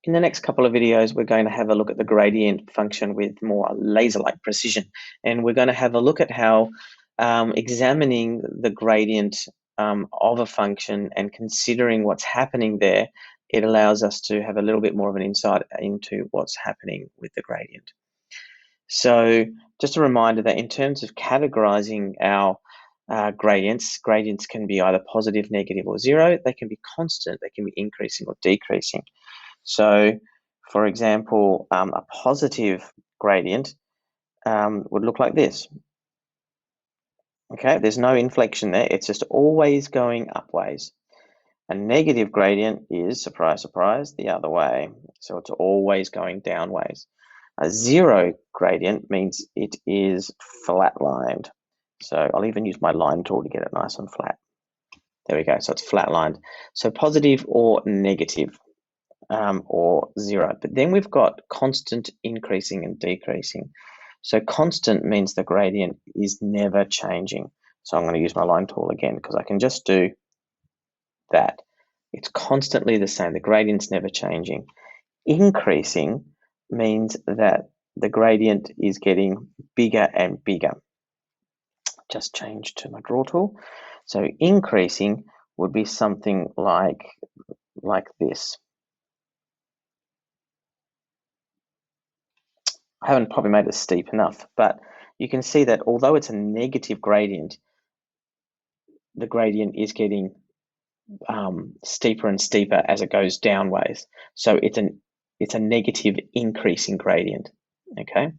In the next couple of videos, we're going to have a look at the gradient function with more laser-like precision. And we're going to have a look at how examining the gradient of a function and considering what's happening there, it allows us to have a little bit more of an insight into what's happening with the gradient. So just a reminder that in terms of categorizing our gradients can be either positive, negative, or zero. They can be constant, they can be increasing or decreasing. So, for example, a positive gradient would look like this. Okay, there's no inflection there. It's just always going upways. A negative gradient is, surprise, surprise, the other way. So it's always going downways. A zero gradient means it is flatlined. So I'll even use my line tool to get it nice and flat. There we go. So it's flatlined. So positive or negative. Or zero. But then we've got constant increasing and decreasing. So constant means the gradient is never changing. So I'm going to use my line tool again because I can just do that. It's constantly the same. The gradient's never changing. Increasing means that the gradient is getting bigger and bigger. Just change to my draw tool. So increasing would be something like this. I haven't probably made it steep enough, but you can see that although it's a negative gradient, the gradient is getting steeper and steeper as it goes downways. So it's a negative increasing gradient. Okay,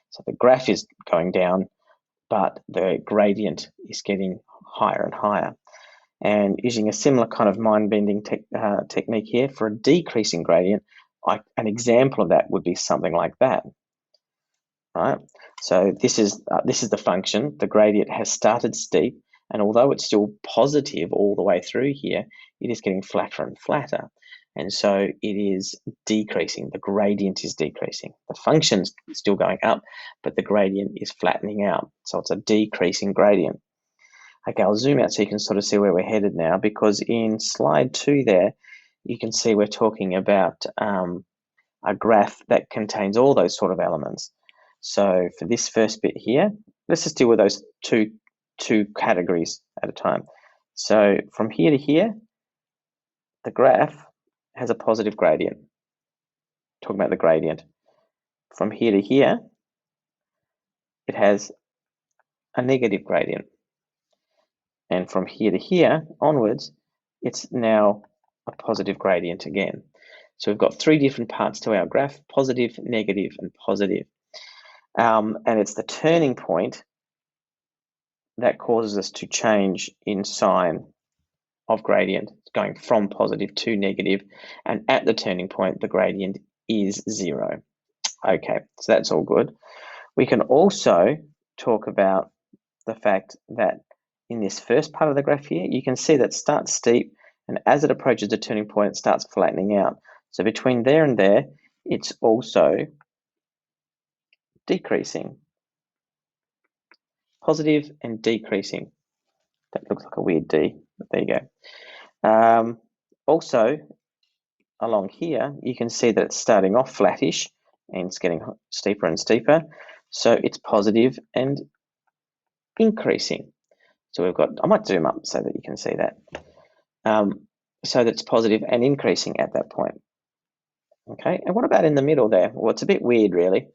so the graph is going down, but the gradient is getting higher and higher. And using a similar kind of mind-bending technique here for a decreasing gradient, an example of that would be something like that. Right, so this is the function. The gradient has started steep, and although it's still positive all the way through here, it is getting flatter and flatter, and so it is decreasing. The gradient is decreasing. The function's still going up, but the gradient is flattening out, so it's a decreasing gradient. Okay, I'll zoom out so you can sort of see where we're headed now, because in slide 2 there, you can see we're talking about a graph that contains all those sort of elements. So for this first bit here, let's just deal with those two categories at a time. So from here to here, the graph has a positive gradient. Talking about the gradient. From here to here, it has a negative gradient. And from here to here onwards, it's now a positive gradient again. So we've got 3 different parts to our graph: positive, negative, and positive. And it's the turning point that causes us to change in sign of gradient, going from positive to negative, and at the turning point, the gradient is 0. Okay, so that's all good. We can also talk about the fact that in this first part of the graph here, you can see that it starts steep, and as it approaches the turning point, it starts flattening out. So between there and there, it's also decreasing. Positive and decreasing. That looks like a weird D, but there you go. Also, along here, you can see that it's starting off flattish and it's getting steeper and steeper. So it's positive and increasing. So we've got, I might zoom up so that you can see that. So that's positive and increasing at that point. Okay, and what about in the middle there? Well, it's a bit weird, really.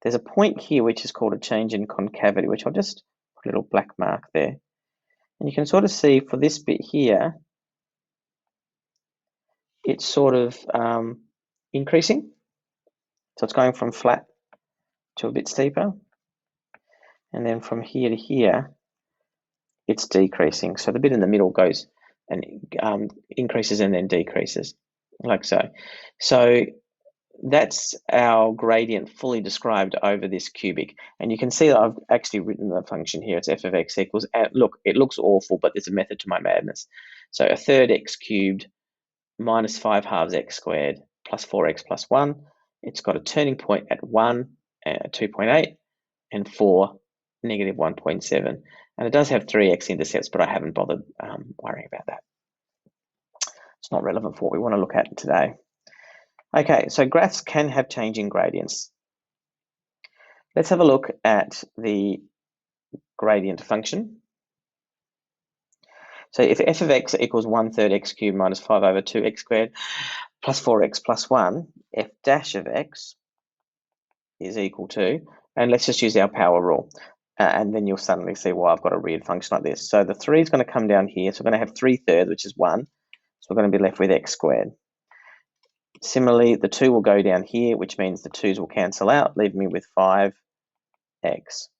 There's a point here which is called a change in concavity, which I'll just put a little black mark there. And you can sort of see for this bit here, it's sort of increasing. So it's going from flat to a bit steeper. And then from here to here, it's decreasing. So the bit in the middle goes and increases and then decreases, like so. So that's our gradient fully described over this cubic. And you can see that I've actually written the function here. It's f of x equals, look, it looks awful, but there's a method to my madness. So a third x cubed minus 5/2 x squared plus 4x plus 1. It's got a turning point at 1, 2.8, and 4, negative 1.7. And it does have 3 x-intercepts, but I haven't bothered worrying about that. It's not relevant for what we want to look at today. Okay, so graphs can have changing gradients. Let's have a look at the gradient function. So if f of x equals 1/3 x cubed minus 5 over 2x squared plus 4x plus 1, f dash of x is equal to, and let's just use our power rule, and then you'll suddenly see why I've got a weird function like this. So the 3 is going to come down here, so we're going to have 3/3, which is 1, so we're going to be left with x squared. Similarly, the 2 will go down here, which means the 2's will cancel out, leaving me with 5x.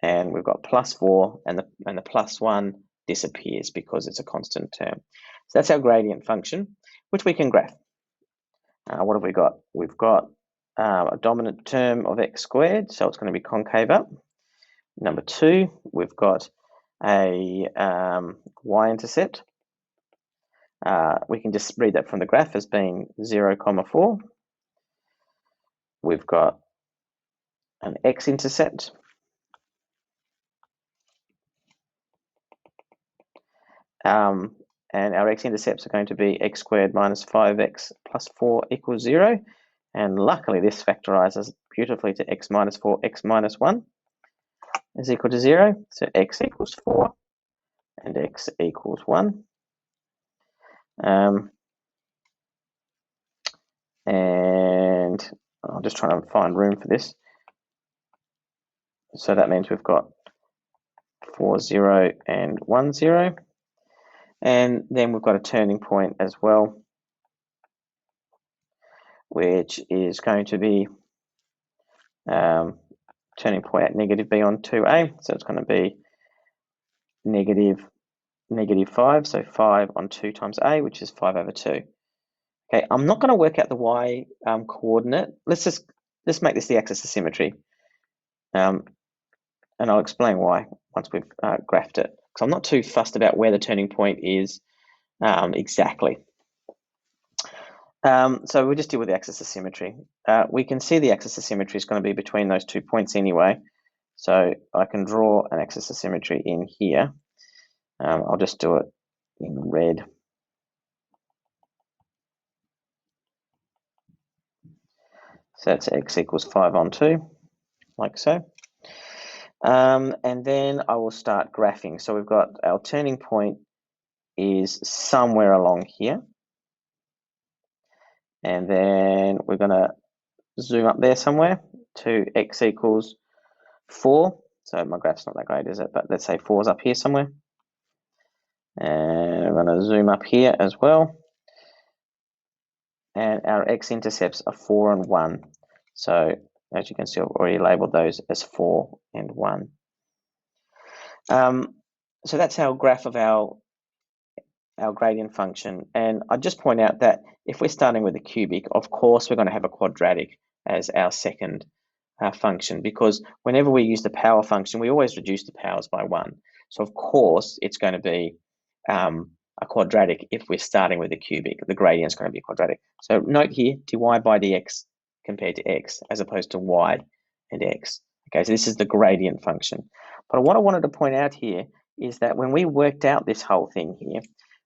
And we've got plus 4, and the plus 1 disappears because it's a constant term. So that's our gradient function, which we can graph. What have we got? We've got a dominant term of x squared, so it's going to be concave up. Number 2, we've got a y-intercept. We can just read that from the graph as being 0, 4. We've got an x-intercept. And our x-intercepts are going to be x squared minus 5x plus 4 equals 0. And luckily, this factorizes beautifully to x minus 4, x minus 1 is equal to 0. So x equals 4 and x equals 1. And I'm just trying to find room for this. So that means we've got 4, 0 and 1, 0. And then we've got a turning point as well, which is going to be turning point at negative b on 2a. So it's going to be negative 5. So 5 on 2 times a, which is 5 over 2. Okay, I'm not going to work out the y coordinate. Let's make this the axis of symmetry. And I'll explain why once we've graphed it. Because I'm not too fussed about where the turning point is exactly. So we'll just deal with the axis of symmetry. We can see the axis of symmetry is going to be between those 2 points anyway. So I can draw an axis of symmetry in here. I'll just do it in red. So that's x equals 5 on 2, like so. And then I will start graphing. So we've got our turning point is somewhere along here. And then we're going to zoom up there somewhere to x equals 4. So my graph's not that great, is it? But let's say 4 is up here somewhere. And we're going to zoom up here as well. And our x-intercepts are 4 and 1. So as you can see, I've already labeled those as 4 and 1. So that's our graph of our gradient function. And I'd just point out that if we're starting with a cubic, of course, we're going to have a quadratic as our second function, because whenever we use the power function, we always reduce the powers by 1. So of course, it's going to be a quadratic if we're starting with a cubic. The gradient is going to be quadratic. So note here, dy by dx compared to x, as opposed to y and x. Okay, so this is the gradient function. But what I wanted to point out here is that when we worked out this whole thing here,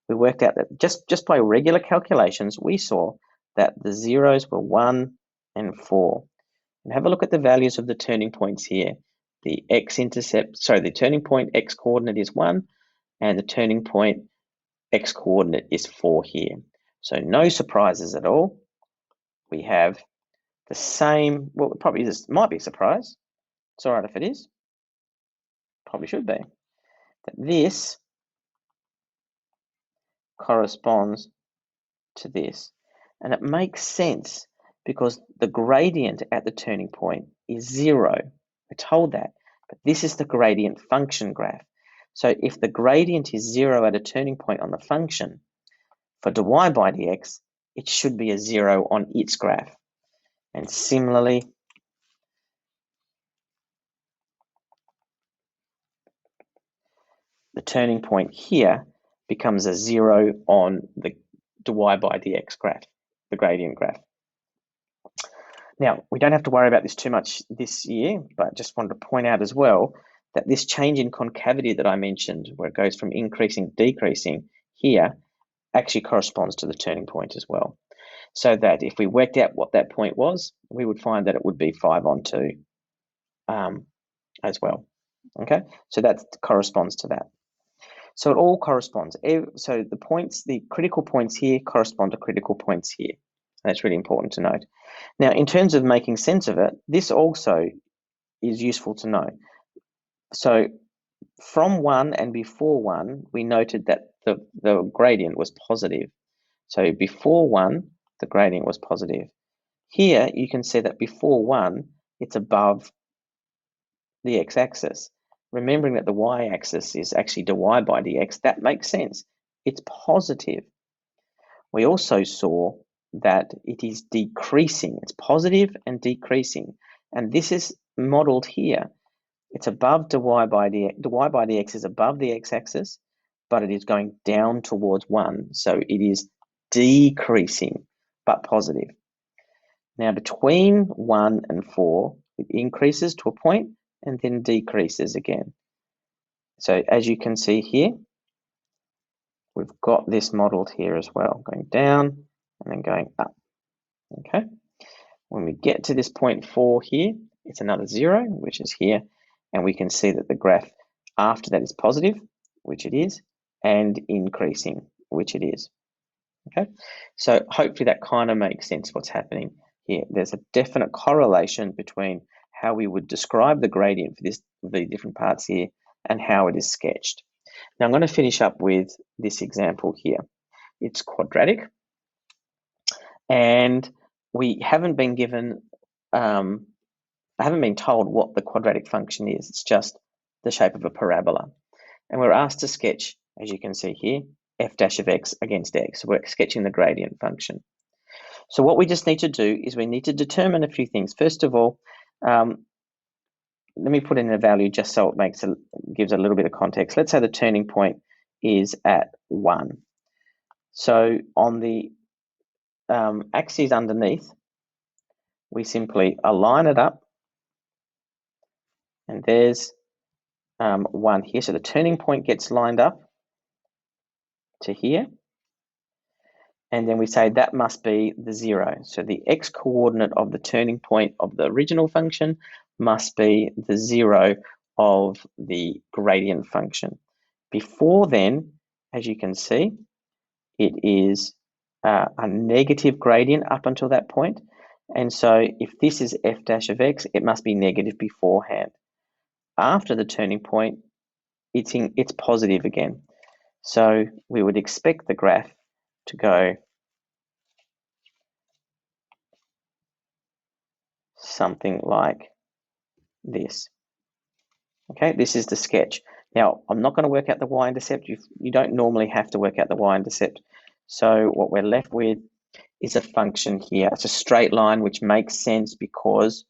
we worked out that just by regular calculations, we saw that the zeros were 1 and 4. And have a look at the values of the turning points here. The the turning point x coordinate is 1, and the turning point x coordinate is 4 here. So no surprises at all. We have the same, well, probably this might be a surprise. It's all right if it is. Probably should be. But this corresponds to this. And it makes sense because the gradient at the turning point is 0. We're told that. But this is the gradient function graph. So if the gradient is 0 at a turning point on the function, for dy by dx, it should be a 0 on its graph. And similarly, the turning point here becomes a 0 on the dy by dx graph, the gradient graph. Now, we don't have to worry about this too much this year, but just wanted to point out as well that this change in concavity that I mentioned, where it goes from increasing to decreasing here, actually corresponds to the turning point as well. so that if we worked out what that point was, we would find that it would be 5 on 2 as well. Okay, so that corresponds to that. So it all corresponds. So the points, the critical points here correspond to critical points here. That's really important to note. Now, in terms of making sense of it, this also is useful to know. So from 1 and before 1, we noted that the gradient was positive. So before 1, the gradient was positive. Here, you can see that before 1, it's above the x-axis. Remembering that the y-axis is actually dy by dx, that makes sense. It's positive. We also saw that it is decreasing. It's positive and decreasing. And this is modeled here. It's above dy by dx. dy by dx is above the x-axis, but it is going down towards 1. So it is decreasing, but positive. Now, between 1 and 4, it increases to a point and then decreases again. So as you can see here, we've got this modeled here as well, going down and then going up. Okay. When we get to this point 4 here, it's another 0, which is here, and we can see that the graph after that is positive, which it is, and increasing, which it is. Okay, so hopefully that kind of makes sense what's happening here. There's a definite correlation between how we would describe the gradient for the different parts here and how it is sketched. Now I'm going to finish up with this example here. It's quadratic, and we haven't been given, I haven't been told what the quadratic function is. It's just the shape of a parabola. And we're asked to sketch, as you can see here, f dash of x against x. So we're sketching the gradient function. So what we just need to do is we need to determine a few things. First of all, let me put in a value just so it gives a little bit of context. Let's say the turning point is at 1. So on the axis underneath, we simply align it up, and there's 1 here. So the turning point gets lined up to here. And then we say that must be the 0. So the x-coordinate of the turning point of the original function must be the 0 of the gradient function. Before then, as you can see, it is a negative gradient up until that point. And so if this is f dash of x, it must be negative beforehand. After the turning point, it's positive again. So we would expect the graph to go something like this. Okay, this is the sketch. Now, I'm not going to work out the y-intercept. You don't normally have to work out the y-intercept. So what we're left with is a function here. It's a straight line, which makes sense because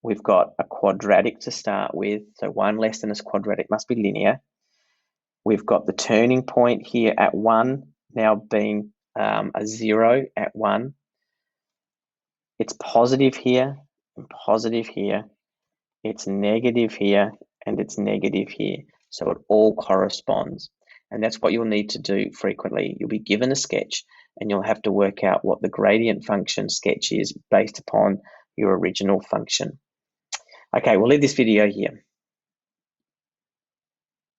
we've got a quadratic to start with. So 1 less than this quadratic must be linear. We've got the turning point here at 1 now being a 0 at 1. It's positive here and positive here. It's negative here and it's negative here. So it all corresponds. And that's what you'll need to do frequently. You'll be given a sketch and you'll have to work out what the gradient function sketch is based upon your original function. Okay, we'll leave this video here.